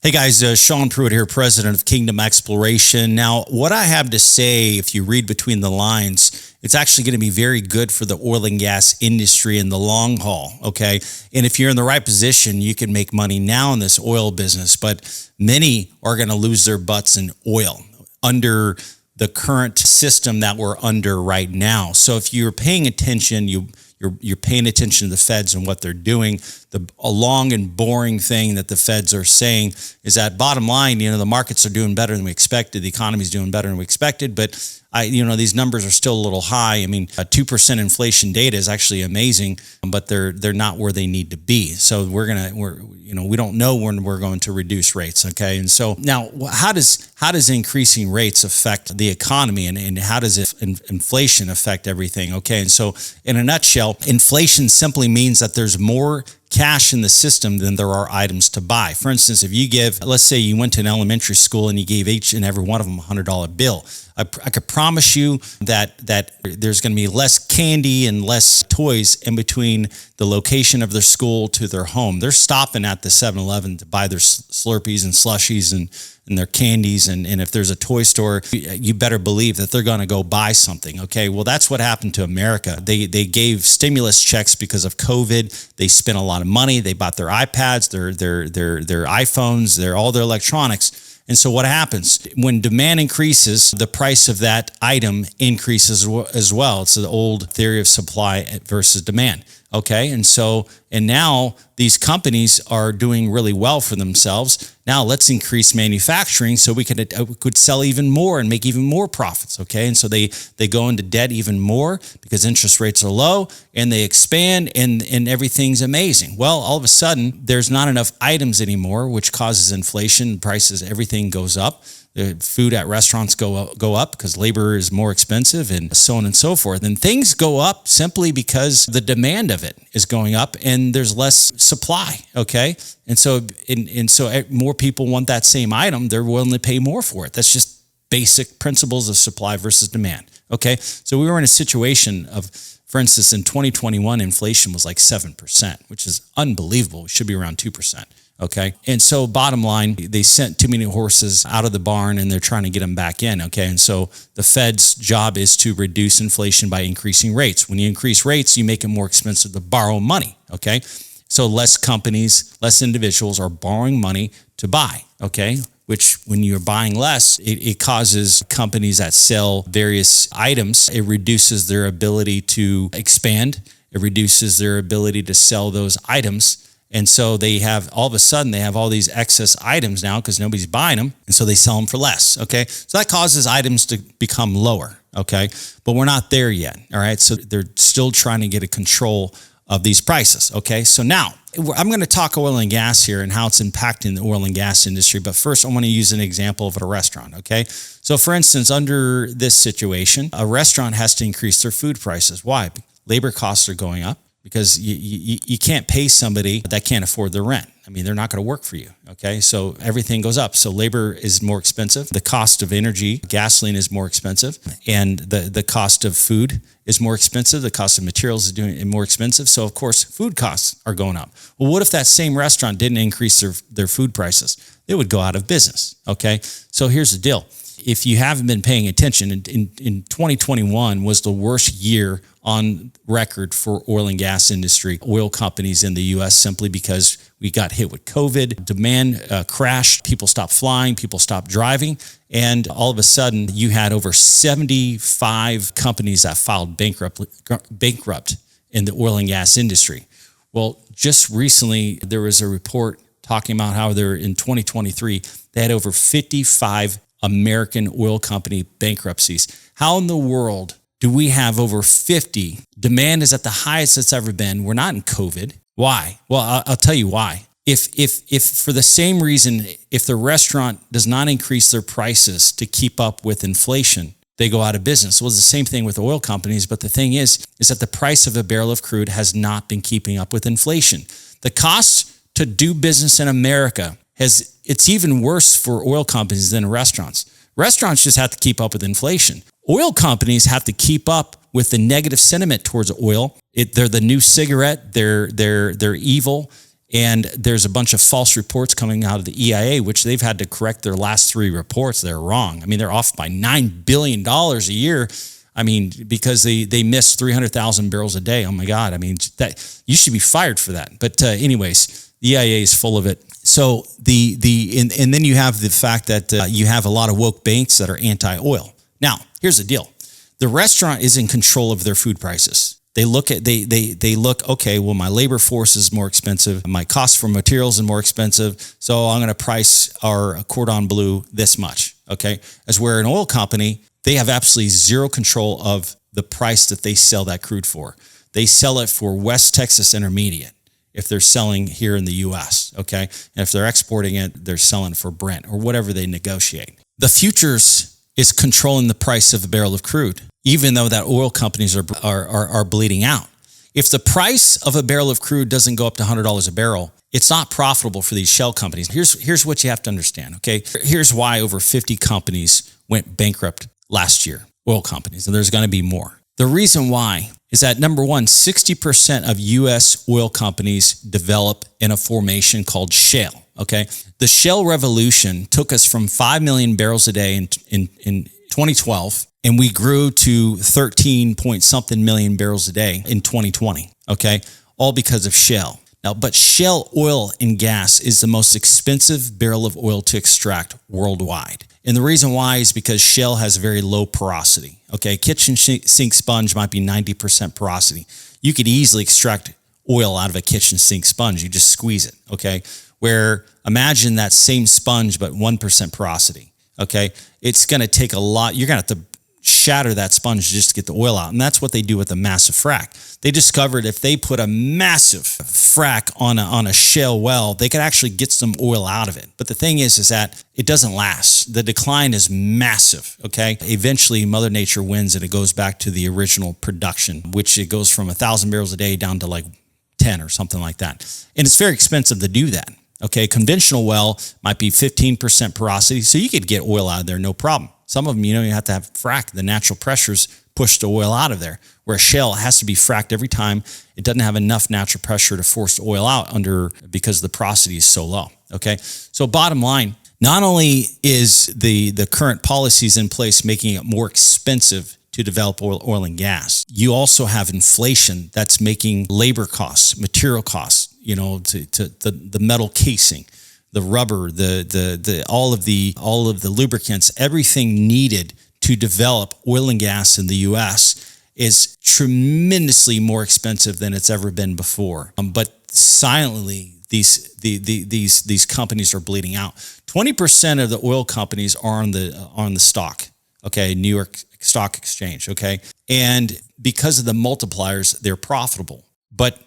Hey guys, Sean Pruitt here, president of Kingdom Exploration. Now, what I have to say, if you read between the lines, it's actually going to be very good for the oil and gas industry in the long haul, okay? And if you're in the right position, you can make money now in this oil business, but many are going to lose their butts in oil under the current system that we're under right now. So if you're paying attention, you're paying attention to the feds and what they're doing. A long and boring thing that the feds are saying is that bottom line, the markets are doing better than we expected. The economy's doing better than we expected, but these numbers are still a little high. I mean, 2% inflation data is actually amazing, but they're not where they need to be. So we don't know when we're going to reduce rates. Okay. And so now how does increasing rates affect the economy and how does inflation affect everything? Okay. And so in a nutshell, inflation simply means that there's more cash in the system than there are items to buy. For instance, if you let's say you went to an elementary school and you gave each and every one of them a $100 bill, I could promise you that there's going to be less candy and less toys in between the location of their school to their home. They're stopping at the 7-Eleven to buy their Slurpees and slushies and their candies. And if there's a toy store, you better believe that they're going to go buy something. Okay. Well, that's what happened to America. They gave stimulus checks because of COVID. They spent a lot of money. They bought their iPads, their iPhones, all their electronics. And so what happens when demand increases, the price of that item increases as well. It's the old theory of supply versus demand. Okay. And now these companies are doing really well for themselves. Now let's increase manufacturing so we could sell even more and make even more profits. Okay. And so they go into debt even more because interest rates are low and they expand and everything's amazing. Well, all of a sudden there's not enough items anymore, which causes inflation. Prices, everything goes up. The food at restaurants go up because labor is more expensive and so on and so forth. And things go up simply because the demand of it is going up and there's less supply, okay? And so more people want that same item. They're willing to pay more for it. That's just basic principles of supply versus demand, okay? So we were in a situation of, for instance, in 2021, inflation was like 7%, which is unbelievable. It should be around 2%. Okay. And so bottom line, they sent too many horses out of the barn and they're trying to get them back in. Okay. And so the Fed's job is to reduce inflation by increasing rates. When you increase rates, you make it more expensive to borrow money. Okay. So less companies, less individuals are borrowing money to buy. Okay. Which when you're buying less, it causes companies that sell various items. It reduces their ability to expand. It reduces their ability to sell those items. And so they have all these excess items now because nobody's buying them. And so they sell them for less. Okay. So that causes items to become lower. Okay. But we're not there yet. All right. So they're still trying to get a control of these prices. Okay. So now I'm going to talk oil and gas here and how it's impacting the oil and gas industry. But first I want to use an example of a restaurant. Okay. So for instance, under this situation, a restaurant has to increase their food prices. Why? Labor costs are going up. Because you can't pay somebody that can't afford their rent. I mean, they're not going to work for you, okay? So everything goes up. So labor is more expensive. The cost of energy, gasoline is more expensive. And the cost of food is more expensive. The cost of materials is more expensive. So, of course, food costs are going up. Well, what if that same restaurant didn't increase their food prices? They would go out of business, okay? So here's the deal. If you haven't been paying attention, in 2021 was the worst year on record for oil and gas industry, oil companies in the U.S. simply because we got hit with COVID. Demand crashed. People stopped flying. People stopped driving. And all of a sudden, you had over 75 companies that filed bankrupt in the oil and gas industry. Well, just recently, there was a report talking about how in 2023, they had over 55 American oil company bankruptcies. How in the world do we have over 50? Demand is at the highest it's ever been. We're not in COVID. Why? Well, I'll tell you why. If for the same reason, if the restaurant does not increase their prices to keep up with inflation, they go out of business. Well, it's the same thing with oil companies. But the thing is that the price of a barrel of crude has not been keeping up with inflation. The cost to do business in America it's even worse for oil companies than restaurants. Restaurants just have to keep up with inflation. Oil companies have to keep up with the negative sentiment towards oil. They're the new cigarette. They're evil. And there's a bunch of false reports coming out of the EIA, which they've had to correct their last 3 reports. They're wrong. I mean, they're off by $9 billion a year. I mean, because they missed 300,000 barrels a day. Oh my God. I mean, that you should be fired for that. But anyways, the EIA is full of it. So and then you have the fact that you have a lot of woke banks that are anti-oil. Now, here's the deal. The restaurant is in control of their food prices. They look, okay, well, my labor force is more expensive. My cost for materials is more expensive. So I'm going to price our cordon bleu this much, okay? As where an oil company, they have absolutely zero control of the price that they sell that crude for. They sell it for West Texas Intermediate if they're selling here in the U.S., okay? And if they're exporting it, they're selling for Brent or whatever they negotiate. The futures is controlling the price of a barrel of crude, even though that oil companies are bleeding out. If the price of a barrel of crude doesn't go up to $100 a barrel, it's not profitable for these shell companies. Here's what you have to understand, okay? Here's why over 50 companies went bankrupt last year, oil companies, and there's going to be more. The reason why is that, number one, 60% of U.S. oil companies develop in a formation called shale, okay? The shale revolution took us from 5 million barrels a day in 2012, and we grew to 13 point something million barrels a day in 2020, okay? All because of shale. Now, but shale oil and gas is the most expensive barrel of oil to extract worldwide. And the reason why is because shale has very low porosity, okay? Kitchen sink sponge might be 90% porosity. You could easily extract oil out of a kitchen sink sponge. You just squeeze it, okay? Where imagine that same sponge, but 1% porosity, okay? It's going to take a lot. You're going to have to shatter that sponge just to get the oil out. And that's what they do with a massive frack. They discovered if they put a massive frack on a shale well, they could actually get some oil out of it. But the thing is that it doesn't last. The decline is massive, okay? Eventually, Mother Nature wins and it goes back to the original production, which it goes from 1,000 barrels a day down to like 10 or something like that. And it's very expensive to do that, okay? Conventional well might be 15% porosity, so you could get oil out of there, no problem. Some of them, you have to have frack. The natural pressures push the oil out of there, where a shale has to be fracked every time. It doesn't have enough natural pressure to force the oil out because the porosity is so low, okay? So bottom line, not only is the current policies in place making it more expensive to develop oil and gas, you also have inflation that's making labor costs, material costs, to the metal casing, the rubber, all of the lubricants, everything needed to develop oil and gas in the U.S. is tremendously more expensive than it's ever been before. But silently, these companies are bleeding out. 20% of the oil companies are on the stock, okay, New York Stock Exchange, okay, and because of the multipliers, they're profitable. But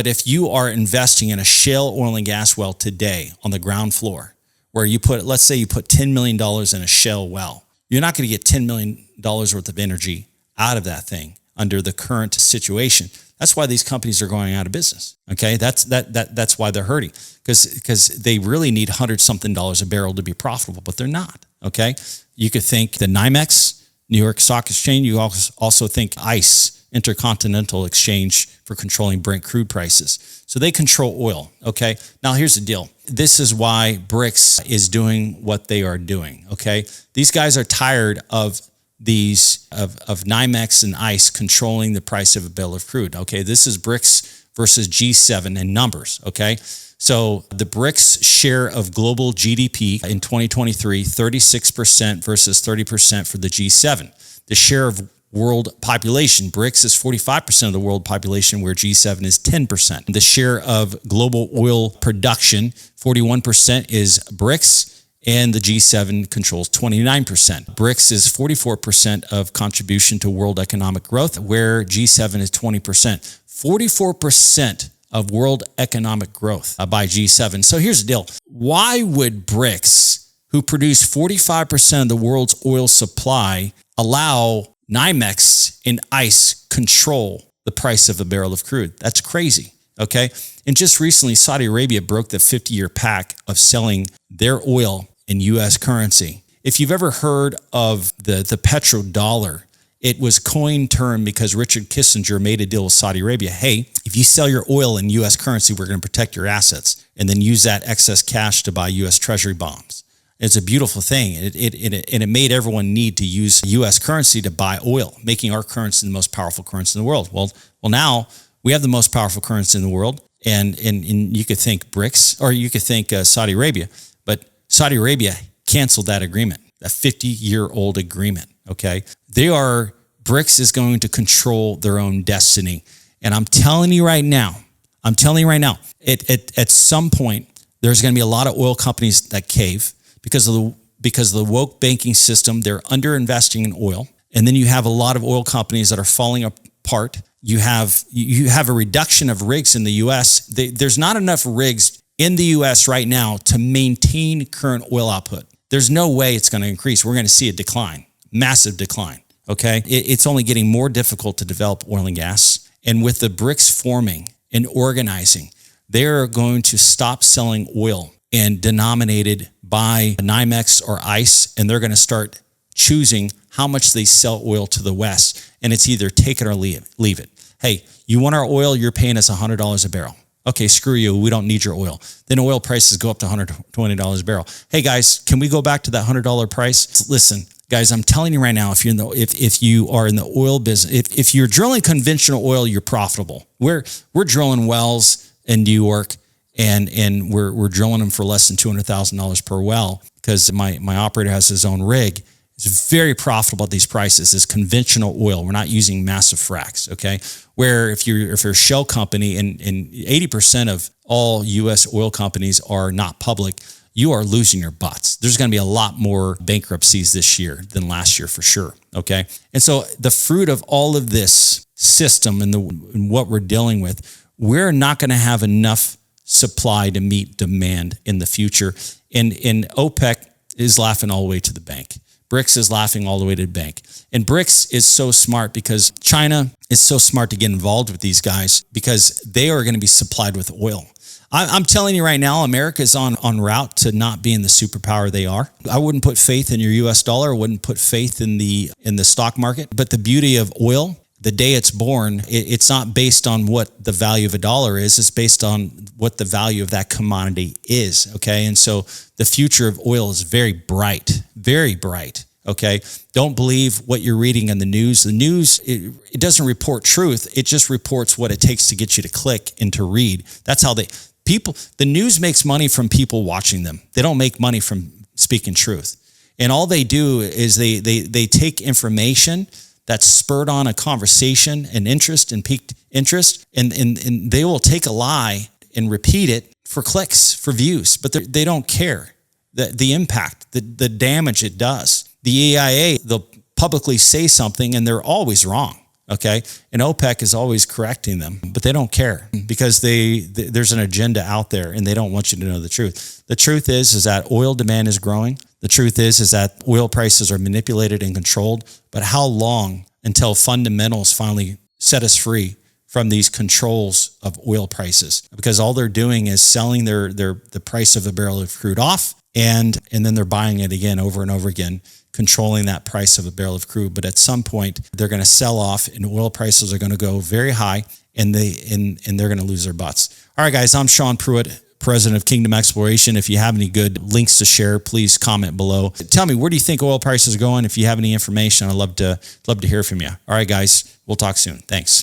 if you are investing in a shale oil and gas well today on the ground floor, where let's say you put $10 million in a shale well, you're not going to get $10 million worth of energy out of that thing under the current situation. That's why these companies are going out of business. Okay, that's why they're hurting, because they really need $100-something a barrel to be profitable, but they're not. Okay, you could think the NYMEX, New York Stock Exchange. You also think ICE, Intercontinental Exchange, for controlling Brent crude prices. So they control oil, okay? Now here's the deal. This is why BRICS is doing what they are doing, okay? These guys are tired of NYMEX and ICE controlling the price of a barrel of crude, okay? This is BRICS versus G7 in numbers, okay? So the BRICS share of global GDP in 2023, 36% versus 30% for the G7. The share of world population, BRICS is 45% of the world population, where G7 is 10%. The share of global oil production, 41% is BRICS, and the G7 controls 29%. BRICS is 44% of contribution to world economic growth, where G7 is 20%. 44% of world economic growth by G7. So here's the deal. Why would BRICS, who produce 45% of the world's oil supply, allow NYMEX and ICE control the price of a barrel of crude? That's crazy, okay? And just recently, Saudi Arabia broke the 50-year pact of selling their oil in U.S. currency. If you've ever heard of the petrodollar, It was coined term because Richard Kissinger made a deal with Saudi Arabia. Hey, if you sell your oil in U.S. currency, we're going to protect your assets and then use that excess cash to buy U.S. Treasury bonds. It's a beautiful thing. And it made everyone need to use U.S. currency to buy oil, making our currency the most powerful currency in the world. Well, now we have the most powerful currency in the world. And you could think BRICS, or you could think Saudi Arabia, but Saudi Arabia canceled that agreement, a 50-year-old agreement, okay? BRICS is going to control their own destiny. And I'm telling you right now, at some point, there's going to be a lot of oil companies that cave because of the woke banking system. They're underinvesting in oil. And then you have a lot of oil companies that are falling apart. You have a reduction of rigs in the U.S. There's not enough rigs in the U.S. right now to maintain current oil output. There's no way it's going to increase. We're going to see a decline, massive decline, okay? It's only getting more difficult to develop oil and gas. And with the BRICS forming and organizing, they're going to stop selling oil and denominated by NYMEX or ICE, and they're going to start choosing how much they sell oil to the West. And it's either take it or leave it. Hey, you want our oil? You're paying us $100 a barrel. Okay, screw you. We don't need your oil. Then oil prices go up to $120 a barrel. Hey guys, can we go back to that $100 price? Listen, guys, I'm telling you right now, if you are in the oil business, if you're drilling conventional oil, you're profitable. We're drilling wells in New York, and we're drilling them for less than $200,000 per well because my operator has his own rig. It's very profitable at these prices. It's conventional oil. We're not using massive fracs, okay? Where if you're a shale company and 80% of all U.S. oil companies are not public, you are losing your butts. There's going to be a lot more bankruptcies this year than last year for sure, okay? And so the fruit of all of this system and what we're dealing with, we're not going to have enough supply to meet demand in the future. And OPEC is laughing all the way to the bank. BRICS is laughing all the way to the bank. And BRICS is so smart because China is so smart to get involved with these guys because they are going to be supplied with oil. I'm telling you right now, America is on route to not being the superpower they are. I wouldn't put faith in your US dollar. I wouldn't put faith in the stock market. But the beauty of oil, the day it's born, it's not based on what the value of a dollar is. It's based on what the value of that commodity is, okay? And so the future of oil is very bright, okay? Don't believe what you're reading in the news. The news, it doesn't report truth. It just reports what it takes to get you to click and to read. That's how the news makes money from people watching them. They don't make money from speaking truth. And all they do is they take information that's spurred on a conversation and interest and piqued interest, and they will take a lie and repeat it for clicks, for views, but they don't care the impact, the damage it does. The EIA, they'll publicly say something and they're always wrong, okay? And OPEC is always correcting them, but they don't care because there's an agenda out there and they don't want you to know the truth. The truth is that oil demand is growing. The truth is that oil prices are manipulated and controlled, but how long until fundamentals finally set us free from these controls of oil prices? Because all they're doing is selling the price of a barrel of crude off, and then they're buying it again over and over again, controlling that price of a barrel of crude. But at some point, they're going to sell off, and oil prices are going to go very high, and they're going to lose their butts. All right, guys, I'm Sean Pruitt, president of Kingdom Exploration. If you have any good links to share, please comment below. Tell me, where do you think oil prices are going? If you have any information, I'd love to hear from you. All right, guys, we'll talk soon. Thanks.